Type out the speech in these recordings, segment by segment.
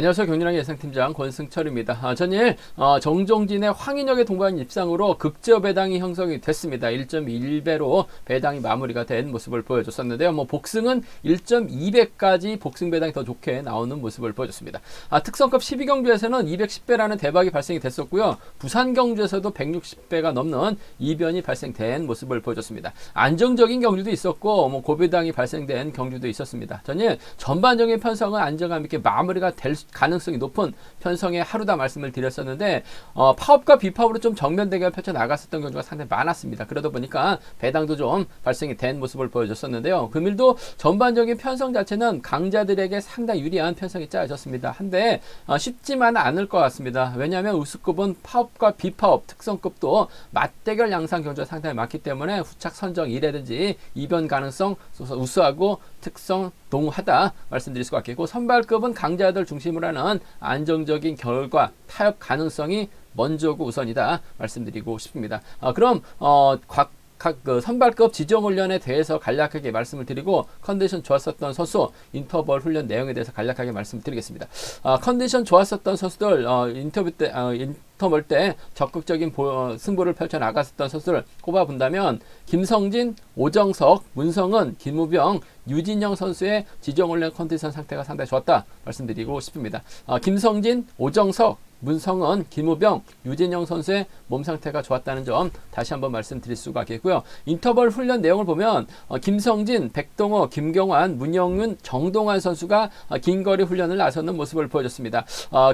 안녕하세요. 경륜왕 예상팀장 권승철입니다. 전일 정종진의 황인혁의 동반 입상으로 급저 배당이 형성이 됐습니다. 1.1배로 배당이 마무리가 된 모습을 보여줬었는데요. 복승은 1.2배까지 복승 배당이 더 좋게 나오는 모습을 보여줬습니다. 특성급 12경주에서는 210배라는 대박이 발생이 됐었고요. 부산 경주에서도 160배가 넘는 이변이 발생된 모습을 보여줬습니다. 안정적인 경주도 있었고 고배당이 발생된 경주도 있었습니다. 전일 전반적인 편성은 안정감 있게 마무리가 될 가능성이 높은 편성의 하루다 말씀을 드렸었는데 파업과 비파업으로 좀 정면 대결 펼쳐 나갔었던 경우가 상당히 많았습니다. 그러다 보니까 배당도 좀 발생이 된 모습을 보여줬었는데요. 금일도 전반적인 편성 자체는 강자들에게 상당히 유리한 편성이 짜여졌습니다. 한데 쉽지만은 않을 것 같습니다. 왜냐하면 우수급은 파업과 비파업, 특성급도 맞대결 양상 경주가 상당히 많기 때문에 후착 선정 이라든지 이변 가능성 우수하고 특성 동하다 말씀드릴 수가 있겠고, 선발급은 강자들 중심으로 하는 안정적인 결과 타협 가능성이 먼저고 우선이다 말씀드리고 싶습니다. 그럼 각 선발급 지정 훈련에 대해서 간략하게 말씀을 드리고, 컨디션 좋았었던 선수 인터벌 훈련 내용에 대해서 간략하게 말씀을 드리겠습니다. 컨디션 좋았었던 선수들 인터벌 때 적극적인 승부를 펼쳐 나갔었던 선수를 꼽아본다면 김성진, 오정석, 문성은, 김우병, 유진영 선수의 지정 훈련 컨디션 상태가 상당히 좋았다 말씀드리고 싶습니다. 김성진, 오정석, 문성은, 김우병, 유진영 선수의 몸 상태가 좋았다는 점 다시 한번 말씀드릴 수가 있겠고요. 인터벌 훈련 내용을 보면 김성진, 백동호, 김경환, 문영윤, 정동환 선수가 긴거리 훈련을 나서는 모습을 보여줬습니다.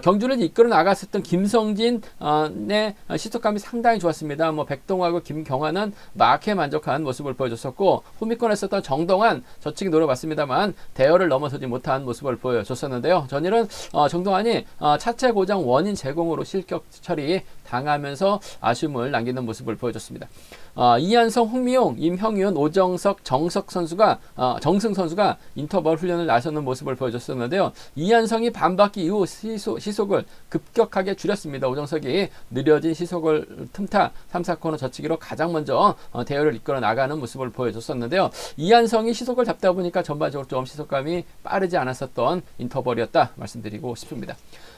경주를 이끌어 나갔었던 김성진의 시속감이 상당히 좋았습니다. 백동호하고 김경환은 막에 만족한 모습을 보여줬었고, 후미권에 있었던 정동환 저치기 노려봤습니다만 대열을 넘어서지 못한 모습을 보여줬었는데요. 전일은 정동환이 차체 고장 원인 제공으로 실격 처리 당하면서 아쉬움을 남기는 모습을 보여줬습니다. 이한성, 홍미용, 임형윤, 오정석, 정승 선수가 인터벌 훈련을 나서는 모습을 보여줬었는데요. 이한성이 반바퀴 이후 시속을 급격하게 줄였습니다. 오정석이 느려진 시속을 틈타 3, 4코너 젖히기로 가장 먼저 대열을 이끌어 나가는 모습을 보여줬었는데요. 이한성이 시속을 잡다 보니까 전반적으로 좀 시속감이 빠르지 않았었던 인터벌이었다 말씀드리고 싶습니다.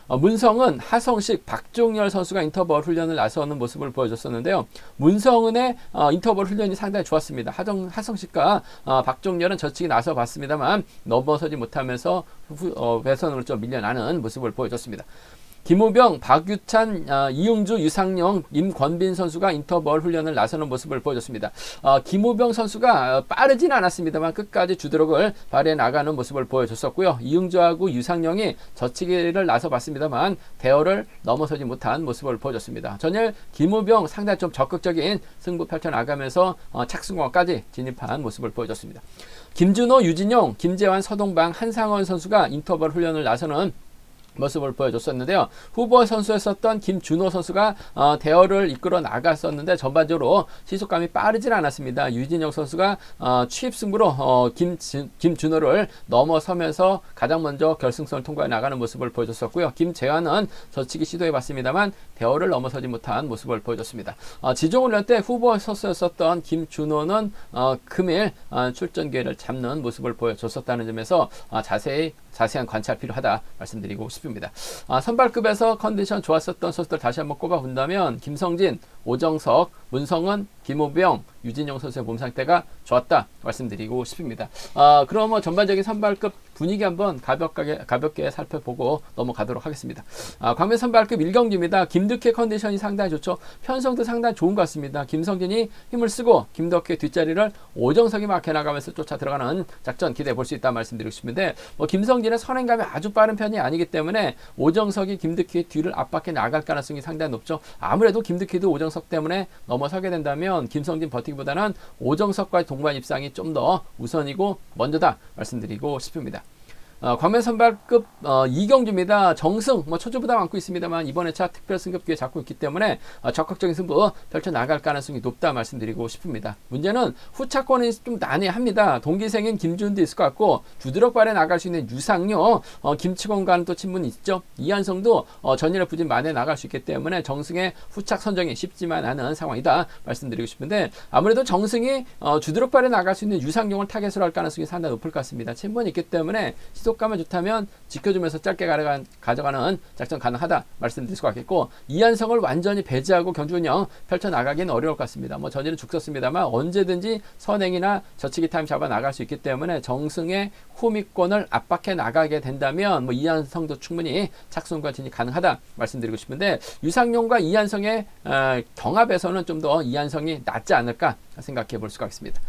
문성은, 하성식, 박종열 선수가 인터벌 훈련을 나서는 모습을 보여줬었는데요. 문성은의 인터벌 훈련이 상당히 좋았습니다. 하성식과 박종열은 저치기 나서 봤습니다만 넘어서지 못하면서 배선으로 좀 밀려나는 모습을 보여줬습니다. 김우병, 박유찬, 이용주, 유상영, 임권빈 선수가 인터벌 훈련을 나서는 모습을 보여줬습니다. 김우병 선수가 빠르진 않았습니다만 끝까지 주도력을 발휘해 나가는 모습을 보여줬었고요. 이용주하고 유상영이 저치기를 나서 봤습니다만 대열을 넘어서지 못한 모습을 보여줬습니다. 전일 김우병 상당히 좀 적극적인 승부 펼쳐 나가면서 착승권까지 진입한 모습을 보여줬습니다. 김준호, 유진용, 김재환, 서동방, 한상원 선수가 인터벌 훈련을 나서는 모습을 보여줬었는데요. 후보 김준호 선수가 대열을 이끌어 나갔었는데 전반적으로 시속감이 빠르진 않았습니다. 유진영 선수가 취입 승부로 김준호를 넘어서면서 가장 먼저 결승선을 통과해 나가는 모습을 보여줬었고요. 김재환은 저치기 시도해봤습니다만 대열을 넘어서지 못한 모습을 보여줬습니다. 지종훈련 때 후보 선수였었던 김준호는 금일 출전 기회를 잡는 모습을 보여줬었다는 점에서 자세한 관찰 필요하다 말씀드리고 싶습니다. 선발급에서 컨디션 좋았었던 선수들 다시 한번 꼽아본다면 김성진, 오정석, 문성은, 김우병, 유진용 선수의 몸 상태가 좋았다 말씀드리고 싶습니다. 그럼 전반적인 선발급 분위기 한번 가볍게 살펴보고 넘어가도록 하겠습니다. 광면 선발급 1경기입니다. 김덕희의 컨디션이 상당히 좋죠. 편성도 상당히 좋은 것 같습니다. 김성진이 힘을 쓰고 김덕희의 뒷자리를 오정석이 막혀나가면서 쫓아 들어가는 작전 기대해 볼 수 있다 말씀드리고 싶은데, 김성진의 선행감이 아주 빠른 편이 아니기 때문에 오정석이 김덕희의 뒤를 압박해 나갈 가능성이 상당히 높죠. 아무래도 김덕희도 오정석 때문에 넘어서게 된다면 김성진 버티기보다는 오정석과의 동반 입상이 좀 더 우선이고 먼저다 말씀드리고 싶습니다. 광면 선발급 2경주입니다. 정승 초조부담 안고 있습니다만 이번에 차 특별 승급 기회 잡고 있기 때문에 적극적인 승부 펼쳐 나갈 가능성이 높다 말씀드리고 싶습니다. 문제는 후차권이 좀 난해합니다. 동기생인 김준도 있을 것 같고 주드럭 발에 나갈 수 있는 유상용, 김치곤과는 또 친분이 있죠. 이한성도 전일의 부진 만에 나갈 수 있기 때문에 정승의 후착 선정이 쉽지만 않은 상황이다 말씀드리고 싶은데, 아무래도 정승이 주드럭 발에 나갈 수 있는 유상용을 타겟으로 할 가능성이 상당히 높을 것 같습니다. 친분이 있기 때문에 시속 희속감을 좋다면 지켜주면서 짧게 가져가는 작전 가능하다 말씀드릴 수가 있겠고, 이한성을 완전히 배제하고 경주운영 펼쳐나가기는 어려울 것 같습니다. 뭐 전일은 죽 썼습니다만 언제든지 선행이나 저치기 타임 잡아 나갈 수 있기 때문에 정승의 후미권을 압박해 나가게 된다면 뭐 이한성도 충분히 착순과 진입 가능하다 말씀드리고 싶은데, 유상용과 이한성의 경합에서는 좀 더 이한성이 낫지 않을까 생각해 볼 수가 있습니다.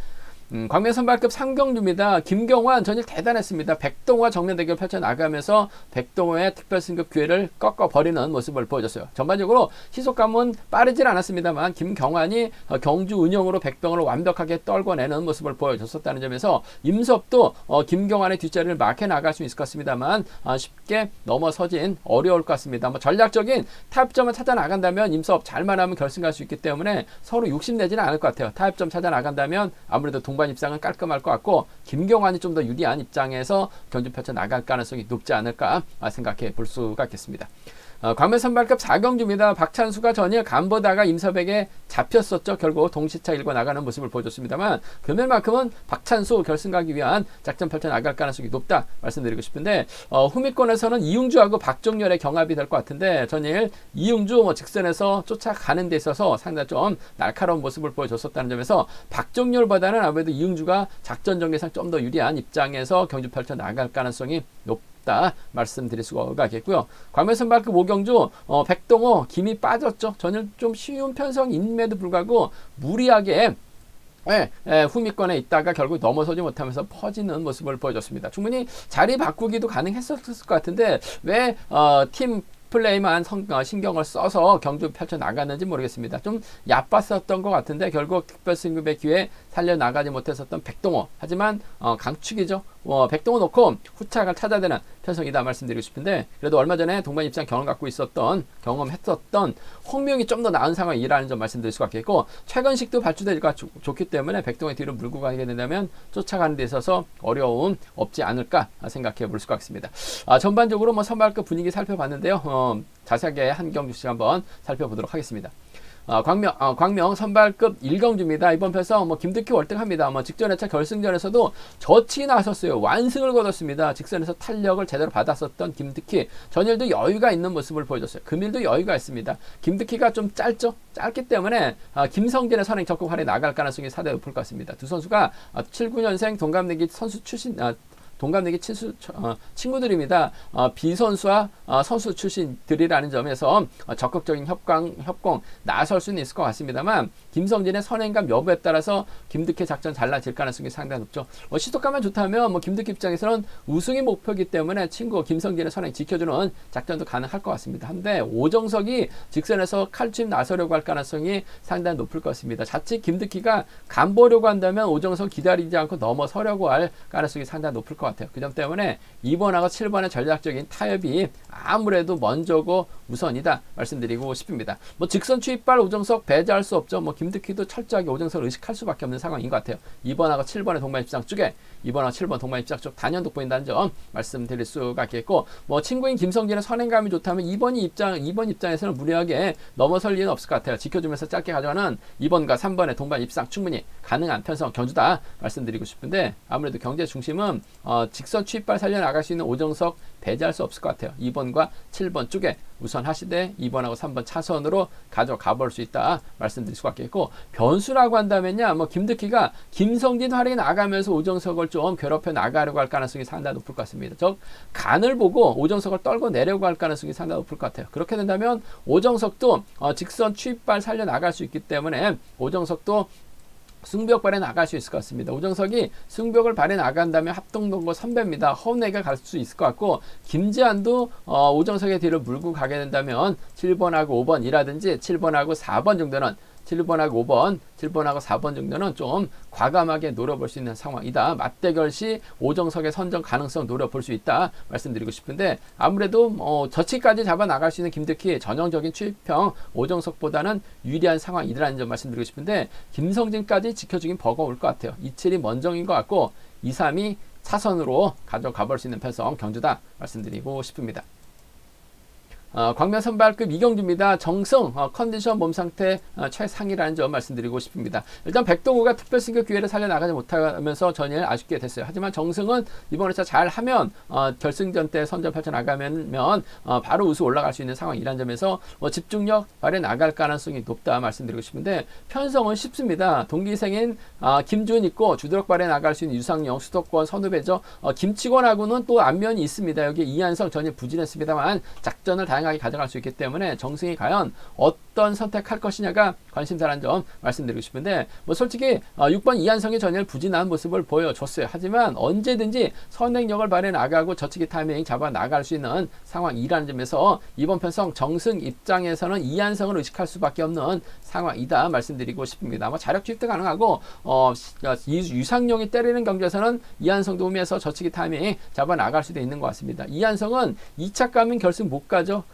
광명 선발급 3경주입니다. 김경환 전일 대단했습니다. 백동호와 정면 대결 펼쳐나가면서 백동호의 특별 승급 기회를 꺾어버리는 모습을 보여줬어요. 전반적으로 희속감은 빠르진 않았습니다만 김경환이 경주 운영으로 백동호를 완벽하게 떨궈내는 모습을 보여줬었다는 점에서 임섭도 김경환의 뒷자리를 막혀 나갈 수 있을 것 같습니다만 쉽게 넘어서진 어려울 것 같습니다. 뭐 전략적인 타협점을 찾아 나간다면 임섭 잘만 하면 결승 갈 수 있기 때문에 서로 욕심내지는 않을 것 같아요. 타협점 찾아 나간다면 아무래도 동반 입장은 깔끔할 것 같고, 김경환이 좀 더 유리한 입장에서 경주 펼쳐 나갈 가능성이 높지 않을까 생각해 볼 수가 있겠습니다. 광명 선발급 4경주입니다. 박찬수가 전일 간보다가 임섭에게 잡혔었죠. 결국 동시차 일고 나가는 모습을 보여줬습니다만 금일만큼은 박찬수 결승 가기 위한 작전 펼쳐 나갈 가능성이 높다 말씀드리고 싶은데, 후미권에서는 이웅주하고 박종렬의 경합이 될 것 같은데, 전일 이웅주 직선에서 쫓아가는 데 있어서 상당히 좀 날카로운 모습을 보여줬었다는 점에서 박종렬보다는 아무래도 이웅주가 작전 전개상 좀 더 유리한 입장에서 경주 펼쳐 나갈 가능성이 높다 말씀드릴 수가 있겠고요. 광명 선발급 5경주 백동호 김이 빠졌죠. 전일 좀 쉬운 편성임에도 불구하고 무리하게 후미권에 있다가 결국 넘어서지 못하면서 퍼지는 모습을 보여줬습니다. 충분히 자리 바꾸기도 가능했었을 것 같은데 왜 팀 플레이만 신경을 써서 경주 펼쳐 나갔는지 모르겠습니다. 좀 얕봤었던 것 같은데 결국 특별승급의 기회 살려나가지 못했었던 백동호. 하지만 강축이죠. 백동호 놓고 후착을 찾아야 되는 편성이다 말씀드리고 싶은데, 그래도 얼마 전에 동반 입장 경험했었던 홍명이 좀 더 나은 상황이라는 점 말씀드릴 수가 있겠고, 최건식도 발주대가 좋기 때문에 백동호의 뒤로 물고 가게 된다면 쫓아가는 데 있어서 어려움 없지 않을까 생각해 볼 수가 있습니다. 전반적으로 뭐 선발급 분위기 살펴봤는데요. 자세하게 한 경주씩 한번 살펴보도록 하겠습니다. 광명 선발급 1경주입니다. 이번 편성 김득희 월등합니다. 직전 회차 결승전에서도 저치 나섰어요. 완승을 거뒀습니다. 직선에서 탄력을 제대로 받았었던 김득희. 전일도 여유가 있는 모습을 보여줬어요. 금일도 여유가 있습니다. 김득희가 좀 짧죠? 짧기 때문에 김성진의 선행 적극 활에 나갈 가능성이 상당히 높을 것 같습니다. 두 선수가 79년생 동갑내기 선수 출신 동갑내기 친구들입니다. 비선수와 선수 출신들이라는 점에서 적극적인 협공 나설 수는 있을 것 같습니다만, 김성진의 선행감 여부에 따라서 김득희 작전 달라질 가능성이 상당히 높죠. 시속감만 좋다면 김득희 입장에서는 우승이 목표이기 때문에 친구 김성진의 선행 지켜주는 작전도 가능할 것 같습니다. 한데 오정석이 직선에서 칼춤 나서려고 할 가능성이 상당히 높을 것 같습니다. 자칫 김득희가 간보려고 한다면 오정석 기다리지 않고 넘어서려고 할 가능성이 상당히 높을 것 같아요. 그 점 때문에 2번하고 7번의 전략적인 타협이 아무래도 먼저고 우선이다 말씀드리고 싶습니다. 직선 추입발 오정석 배제할 수 없죠. 김득희도 철저하게 오정석을 의식할 수밖에 없는 상황인 것 같아요. 2번하고 7번의 동반 입장 쪽에 2번하고 7번 동반 입장 쪽 단연 돋보인다는 점 말씀드릴 수가 있겠고, 친구인 김성진의 선행감이 좋다면 2번 입장에서는 무리하게 넘어설 일은 없을 것 같아요. 지켜주면서 짧게 가져가는 2번과 3번의 동반 입상 충분히 가능한 편성 경주다 말씀드리고 싶은데, 아무래도 경제 중심은 직선 추입발 살려나갈 수 있는 오정석 배제할 수 없을 것 같아요. 2번과 7번 쪽에 우선 하시되 2번하고 3번 차선으로 가져가 볼 수 있다 말씀드릴 수가 있겠고, 변수라고 한다면요, 김득희가 김성진 활약에 나가면서 오정석을 좀 괴롭혀 나가려고 할 가능성이 상당히 높을 것 같습니다. 즉 간을 보고 오정석을 떨고 내려고 할 가능성이 상당히 높을 것 같아요. 그렇게 된다면 오정석도 직선 추입발 살려 나갈 수 있기 때문에 오정석도 승벽 발에 나갈 수 있을 것 같습니다. 오정석이 승벽을 발에 나간다면 합동동거 선배입니다. 허운에게 갈 수 있을 것 같고, 김재환도 오정석의 뒤를 물고 가게 된다면 7번하고 5번이라든지 7번하고 4번 정도는 7번하고 5번, 7번하고 4번 정도는 좀 과감하게 노려볼 수 있는 상황이다. 맞대결 시 오정석의 선정 가능성 노려볼 수 있다 말씀드리고 싶은데, 아무래도 저치까지 잡아 나갈 수 있는 김득희 전형적인 추입형 오정석보다는 유리한 상황이라는 점 말씀드리고 싶은데, 김성진까지 지켜주긴 버거울 것 같아요. 2-7이 먼정인 것 같고 2-3이 차선으로 가져가 볼 수 있는 편성 경주다 말씀드리고 싶습니다. 광명 선발급 이경주입니다. 정승 컨디션 몸 상태 최상이라는 점 말씀드리고 싶습니다. 일단 백동호가 특별 승격 기회를 살려나가지 못하면서 전일 아쉽게 됐어요. 하지만 정승은 이번 회차 잘하면 결승전 때 선전 펼쳐나가면 바로 우수 올라갈 수 있는 상황이라는 점에서 집중력 발휘 나갈 가능성이 높다 말씀드리고 싶은데, 편성은 쉽습니다. 동기생인 김주은 있고 주도력 발휘 나갈 수 있는 유상용, 수도권, 선후배죠. 김치권하고는 또 안면이 있습니다. 여기 이한성 전일 부진했습니다만 작전을 다양하게 가져갈 수 있기 때문에 정승이 과연 어떤 선택할 것이냐가 관심사라는 점 말씀드리고 싶은데, 솔직히 6번 이한성이 전일 부진한 모습을 보여줬어요. 하지만 언제든지 선행력을 발휘 나가고 저치기 타이밍 잡아 나갈 수 있는 상황이라는 점에서 이번 편성 정승 입장에서는 이한성을 의식할 수밖에 없는 상황이다 말씀드리고 싶습니다. 자력 투입도 가능하고 유상용이 때리는 경기에서는 이한성 도움에서 저치기 타이밍 잡아 나갈 수도 있는 것 같습니다. 이한성은 2차 가면 결승 못 가죠.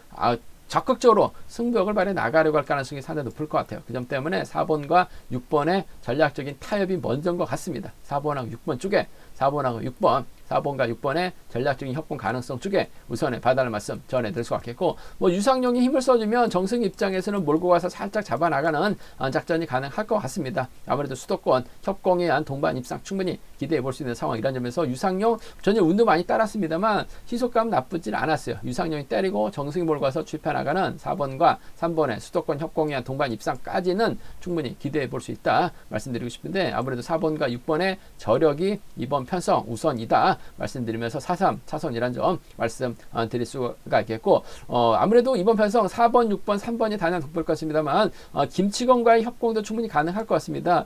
적극적으로 승부욕을 발휘해 나가려고 할 가능성이 상당히 높을 것 같아요. 그 점 때문에 4번과 6번의 전략적인 타협이 먼저인 것 같습니다. 4번하고 6번 쪽에 4번과 6번의 전략적인 협공 가능성 쪽에 우선에 봐달라는 말씀 전해드릴 수 같겠고, 유상용이 힘을 써주면 정승 입장에서는 몰고 가서 살짝 잡아나가는 작전이 가능할 것 같습니다. 아무래도 수도권 협공에 의한 동반 입상 충분히 기대해 볼 수 있는 상황이라는 점에서 유상용 전혀 운도 많이 따랐습니다만 시속감 나쁘진 않았어요. 유상용이 때리고 정승이 몰고 가서 주입해 나가는 4번과 3번의 수도권 협공에 의한 동반 입상까지는 충분히 기대해 볼 수 있다 말씀드리고 싶은데, 아무래도 4번과 6번의 저력이 이번 편성 우선이다 말씀드리면서 4-3 차선이란 점 말씀드릴 수가 있겠고, 아무래도 이번 편성 4번, 6번, 3번이 단연 돋볼 것입니다만 김치건과의 협공도 충분히 가능할 것 같습니다.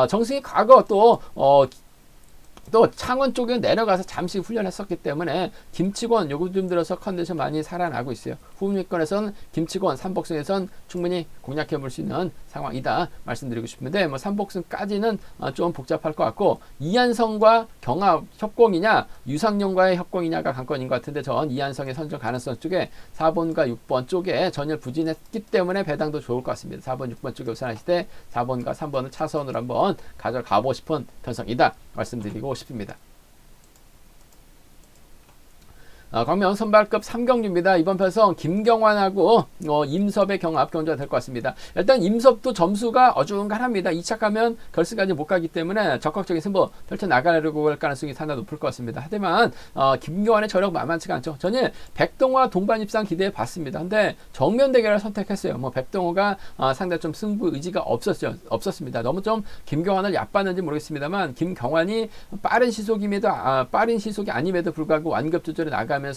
정승이 과거 또 창원 쪽에 내려가서 잠시 훈련했었기 때문에 김치권 요즘 들어서 컨디션 많이 살아나고 있어요. 후미권에선 김치권, 삼복승에선 충분히 공략해 볼 수 있는 상황이다 말씀드리고 싶은데, 삼복승까지는 좀 복잡할 것 같고, 이한성과 경합 협공이냐 유상용과의 협공이냐가 관건인 것 같은데, 전 이한성의 선정 가능성 쪽에 4번과 6번 쪽에 전혀 부진했기 때문에 배당도 좋을 것 같습니다. 4번, 6번 쪽에 우선하실 때 4번과 3번을 차선으로 한번 가져가고 싶은 편성이다 말씀드리고 싶습니다. 광명 선발급 3경주입니다. 이번 편성 김경환하고 임섭의 경합 경주가 될 것 같습니다. 일단 임섭도 점수가 어중간합니다. 2차 가면 결승까지 못 가기 때문에 적극적인 승부 펼쳐나가려고 할 가능성이 상당히 높을 것 같습니다. 하지만 김경환의 저력 만만치가 않죠. 저는 백동호와 동반 입상 기대해 봤습니다. 근데 정면 대결을 선택했어요. 백동호가 상당히 좀 승부 의지가 없었습니다. 너무 좀 김경환을 얕봤는지 모르겠습니다만, 김경환이 빠른 시속이 아님에도 불구하고 완급 조절에 나가면서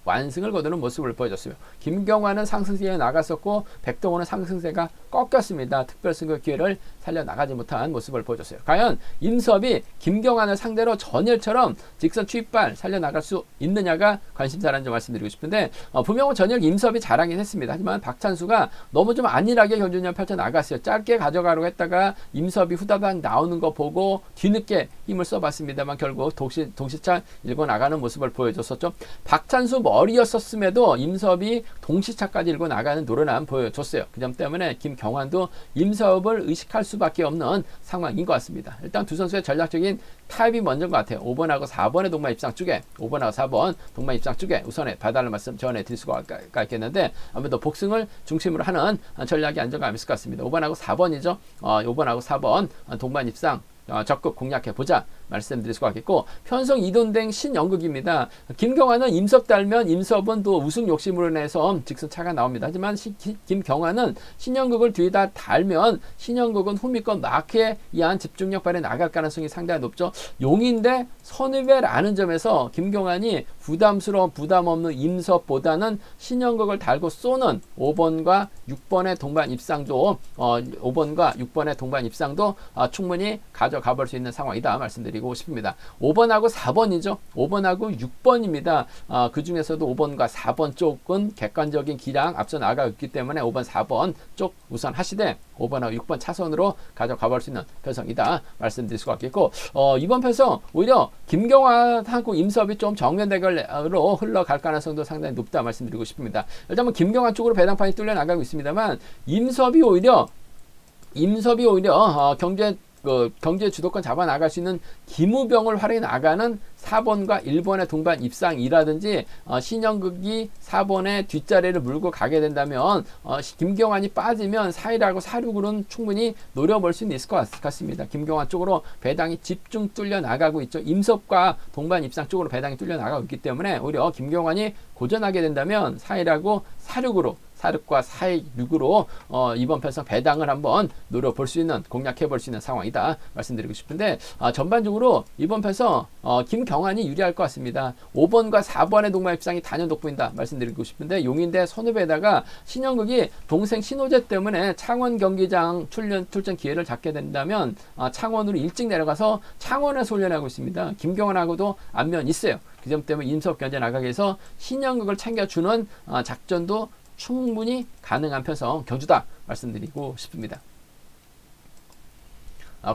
완승을 거두는 모습을 보여줬어요. 김경환은 상승세에 나갔었고 백동호는 상승세가 꺾였습니다. 특별 승격 기회를 살려나가지 못한 모습을 보여줬어요. 과연 임섭이 김경환을 상대로 전일처럼 직선 추입발 살려나갈 수 있느냐가 관심사라는 점 말씀드리고 싶은데, 분명히 전일 임섭이 잘하긴 했습니다. 하지만 박찬수가 너무 좀 안일하게 견준력 펼쳐나갔어요. 짧게 가져가려고 했다가 임섭이 후다닥 나오는 거 보고 뒤늦게 힘을 써봤습니다만 결국 동시차 일고 나가는 모습을 보여줬었죠. 박찬수 머리였었음에도 임섭이 동시차까지 일고 나가는 노련함 보여줬어요. 그 점 때문에 김경환도 임섭을 의식할 수밖에 없는 상황인 것 같습니다. 일단 두 선수의 전략적인 타입이 먼저인 것 같아요. 5번하고 4번의 동반 입상 쪽에 5번하고 4번 동반 입상 쪽에 우선에 봐달라는 말씀 전해드릴 수가 있겠는데, 아무래도 복승을 중심으로 하는 전략이 안정감이 있을 것 같습니다. 5번하고 4번이죠. 5번하고 4번 동반 입상 적극 공략해보자 말씀드릴 수가 있겠고, 편성 이돈댕 신영극입니다. 김경환은 임섭 달면 임섭은 또 우승 욕심으로 인해서 직선 차가 나옵니다. 하지만 김경환은 신영극을 뒤에다 달면 신영극은 후미권 마크에 의한 집중력 발휘 나갈 가능성이 상당히 높죠. 용인데 선의배라는 점에서 김경환이 부담 없는 임섭보다는 신영극을 달고 쏘는 5번과 6번의 동반 입상도 5번과 6번의 동반 입상도 충분히 가져가 볼 수 있는 상황이다 말씀드리고 싶습니다. 5번하고 4번이죠. 5번하고 6번입니다. 그 중에서도 5번과 4번 쪽은 객관적인 기량 앞서 나가고 있기 때문에 5번, 4번 쪽 우선 하시되 5번하고 6번 차선으로 가져가 볼 수 있는 편성이다 말씀드릴 수가 있겠고, 이번 편성 오히려 김경환하고 임섭이 좀 정면 대결로 흘러갈 가능성도 상당히 높다 말씀드리고 싶습니다. 일단 김경환 쪽으로 배당판이 뚫려 나가고 있습니다만 임섭이 오히려 경제 그 경기의 주도권 잡아 나갈 수 있는 김우병을 활용해 나가는 4번과 1번의 동반 입상이라든지 신영극이 4번의 뒷자리를 물고 가게 된다면 김경환이 빠지면 4일하고 4, 6으로는 충분히 노려볼 수는 있을 것 같습니다. 김경환 쪽으로 배당이 집중 뚫려 나가고 있죠. 임섭과 동반 입상 쪽으로 배당이 뚫려 나가고 있기 때문에 오히려 김경환이 고전하게 된다면 4일하고 4, 6으로 4륙과 4-6으로 이번 편성 배당을 한번 노려볼 수 있는, 공략해볼 수 있는 상황이다 말씀드리고 싶은데, 전반적으로 이번 편성 김경환이 유리할 것 같습니다. 5번과 4번의 동반 입상이 단연 돋보인다 말씀드리고 싶은데, 용인대 선후배에다가 신영극이 동생 신호재 때문에 창원 경기장 출전 기회를 잡게 된다면 창원으로 일찍 내려가서 창원에서 훈련하고 있습니다. 김경환하고도 안면 있어요. 그 점 때문에 임석 견제 나가기 위해서 신영극을 챙겨주는 작전도 충분히 가능한 편성 경주다 말씀드리고 싶습니다.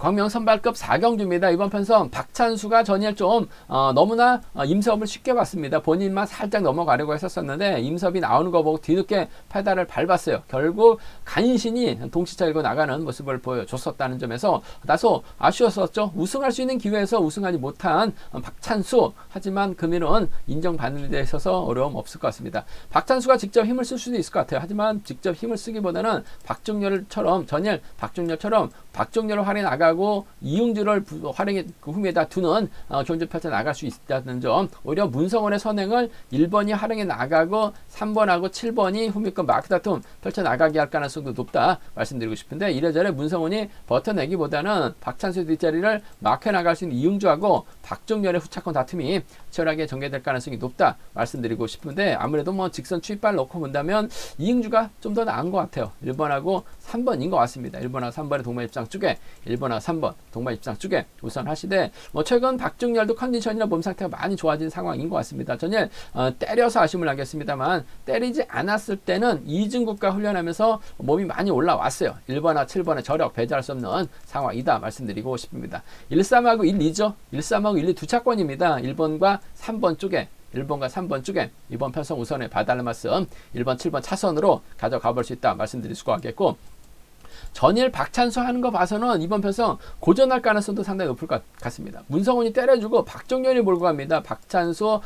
광명 선발급 4경주입니다. 이번 편성 박찬수가 전일 좀 너무나 임섭을 쉽게 봤습니다. 본인만 살짝 넘어가려고 했었는데 임섭이 나오는 거 보고 뒤늦게 페달을 밟았어요. 결국 간신히 동시차 일고 나가는 모습을 보여줬었다는 점에서 다소 아쉬웠었죠. 우승할 수 있는 기회에서 우승하지 못한 박찬수, 하지만 금일은 인정받는 데 있어서 어려움 없을 것 같습니다. 박찬수가 직접 힘을 쓸 수도 있을 것 같아요. 하지만 직접 힘을 쓰기보다는 박종렬처럼, 전일 박종렬처럼 박종렬을 활용해 나가고 이응주를 활용해 그 후에다 두는 경주 펼쳐 나갈 수 있다는 점, 오히려 문성원의 선행을 1번이 활용해 나가고 3번하고 7번이 후미권 마크 다툼 펼쳐 나가게 할 가능성도 높다 말씀드리고 싶은데, 이래저래 문성원이 버텨내기보다는 박찬수의 뒷자리를 마크해 나갈 수 있는 이응주하고 박종렬의 후차권 다툼이 치열하게 전개될 가능성이 높다 말씀드리고 싶은데, 아무래도 뭐 직선 추입발 놓고 본다면 이응주가 좀 더 나은 것 같아요. 1번하고 3번인 것 같습니다. 1번하고 3번의 동반 입상 쪽에, 1번하고 3번 동반 입상 쪽에 우선 하시되, 최근 박종렬도 컨디션이나 몸 상태가 많이 좋아진 상황인 것 같습니다. 전일 때려서 아쉬움을 남겼습니다만, 때리지 않았을 때는 이중국과 훈련하면서 몸이 많이 올라왔어요. 1번하고 7번의 저력 배제할 수 없는 상황이다 말씀드리고 싶습니다. 1-3하고 1-2죠. 1-3하고 1-2 두 차권입니다. 1번과 3번 쪽에, 1번과 3번 쪽에 이번 편성 우선에 봐달라는 말씀, 1번, 7번 차선으로 가져가 볼 수 있다 말씀드릴 수가 있겠고, 전일 박찬수 하는 거 봐서는 이번 편성 고전할 가능성도 상당히 높을 것 같습니다. 문성훈이 때려주고 박종렬이 몰고 갑니다. 박찬수,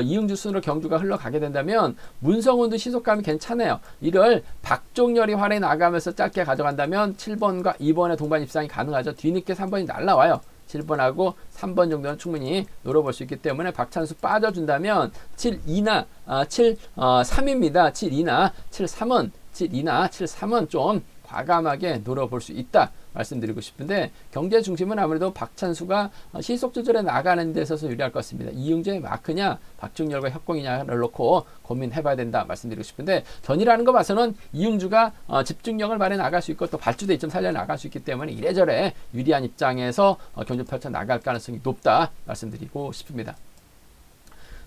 이응주 순으로 경주가 흘러가게 된다면 문성훈도 시속감이 괜찮아요. 이를 박종렬이 활에 나가면서 짧게 가져간다면 7번과 2번의 동반 입상이 가능하죠. 뒤늦게 3번이 날라와요. 7번하고 3번 정도는 충분히 노려볼 수 있기 때문에 박찬수 빠져준다면 7-2나 7-3입니다. 7-2나 7-3은 7-2나 7-3은 좀 과감하게 노려볼 수 있다 말씀드리고 싶은데, 경제 중심은 아무래도 박찬수가 시속 조절에 나가는 데 있어서 유리할 것 같습니다. 이응주의 마크냐 박종렬과 협공이냐를 놓고 고민해봐야 된다 말씀드리고 싶은데, 전이라는 거 봐서는 이응주가 집중력을 발휘해 나갈 수 있고 또 발주대 2점 살려 나갈 수 있기 때문에 이래저래 유리한 입장에서 경주 펼쳐 나갈 가능성이 높다 말씀드리고 싶습니다.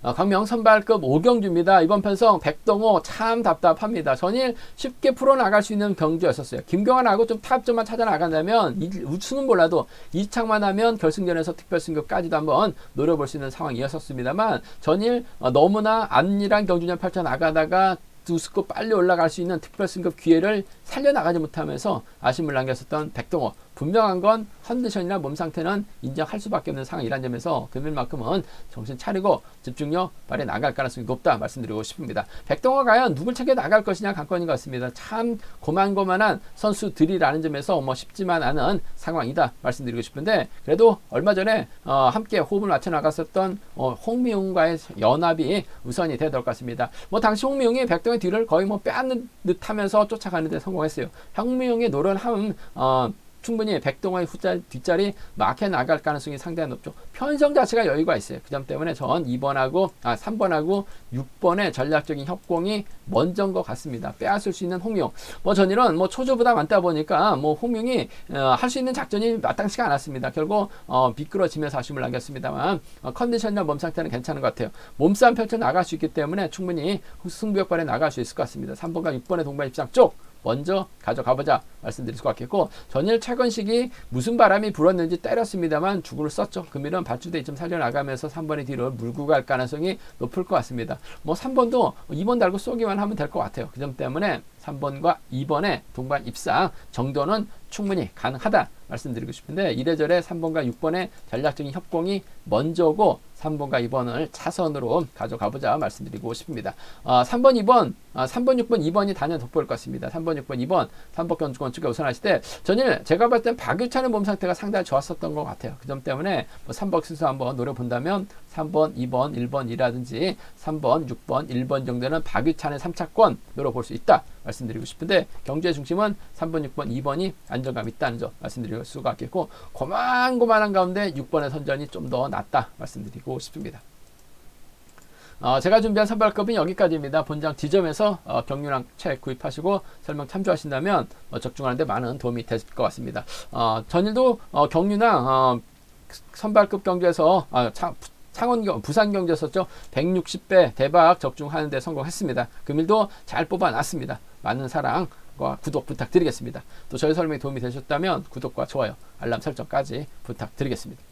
광명 선발급 5경주입니다. 이번 편성 백동호 참 답답합니다. 전일 쉽게 풀어나갈 수 있는 경주였었어요. 김경환하고 좀 타협점만 찾아 나간다면 우승은 몰라도 2착만 하면 결승전에서 특별승급까지도 한번 노려볼 수 있는 상황이었었습니다만, 전일 너무나 안일한 경주전 펼쳐 나가다가 두 스코 빨리 올라갈 수 있는 특별승급 기회를 살려나가지 못하면서 아쉬움을 남겼었던 백동호, 분명한 건 컨디션이나 몸 상태는 인정할 수밖에 없는 상황이라는 점에서 금일만큼은 정신 차리고 집중력 발휘해 나갈 가능성이 높다 말씀드리고 싶습니다. 백동호가 과연 누굴 챙겨 나갈 것이냐 관건인 것 같습니다. 참 고만고만한 선수들이라는 점에서 쉽지만 않은 상황이다 말씀드리고 싶은데, 그래도 얼마 전에 함께 호흡을 맞춰 나갔었던 홍미용과의 연합이 우선이 되어야 될 것 같습니다. 당시 홍미용이 백동호의 뒤를 거의 빼앗는 듯 하면서 쫓아가는 데 성공했어요. 홍미용의 노련함 충분히 백동호의 뒷자리 막혀 나갈 가능성이 상당히 높죠. 편성 자체가 여유가 있어요. 그 점 때문에 전 3번하고 6번의 전략적인 협공이 먼저인 것 같습니다. 빼앗을 수 있는 홍명. 전일은 초조보다 많다 보니까 홍명이 할 수 있는 작전이 마땅치가 않았습니다. 결국 미끄러지면서 아쉬움을 남겼습니다만, 컨디션이나 몸 상태는 괜찮은 것 같아요. 몸싸움 펼쳐 나갈 수 있기 때문에 충분히 승부욕발에 나갈 수 있을 것 같습니다. 3번과 6번의 동반 입상 쪽 먼저 가져가보자 말씀드릴 수 같겠고, 전일 최건식이 무슨 바람이 불었는지 때렸습니다만 주구를 썼죠. 금일은 발주대 2점 살려나가면서 3번의 뒤로 물고 갈 가능성이 높을 것 같습니다. 3번도 2번 달고 쏘기만 하면 될 것 같아요. 그 점 때문에 3번과 2번의 동반 입상 정도는 충분히 가능하다 말씀드리고 싶은데 이래저래 3번과 6번의 전략적인 협공이 먼저고 3번과 2번을 차선으로 가져가보자 말씀드리고 싶습니다. 3번, 2번, 3번, 6번, 2번이 단연 돋보일 것 같습니다. 3번, 6번, 2번, 3번 건축에 우선하실 때 전일 제가 봤을 땐 박유찬의 몸 상태가 상당히 좋았었던 것 같아요. 그 점 때문에 뭐 3번 순서 한번 노려본다면 3번, 2번, 1번이라든지 3번, 6번, 1번 정도는 박유찬의 3차권 노려볼 수 있다 말씀드리고 싶은데 경주의 중심은 3번, 6번, 2번이 안정감 있다는 점 말씀드릴 수가 있겠고 고만고만한 가운데 6번의 선전이 좀 더 낫다 말씀드리고 싶습니다. 제가 준비한 선발급은 여기까지입니다. 본장 지점에서 경륜왕 책 구입하시고 설명 참조하신다면 적중하는데 많은 도움이 될 것 같습니다. 전일도 경륜왕 선발급 경주에서 부산 경주였었죠. 160배 대박 적중하는데 성공했습니다. 금일도 잘 뽑아놨습니다. 많은 사랑과 구독 부탁드리겠습니다. 또 저희 설명이 도움이 되셨다면 구독과 좋아요, 알람 설정까지 부탁드리겠습니다.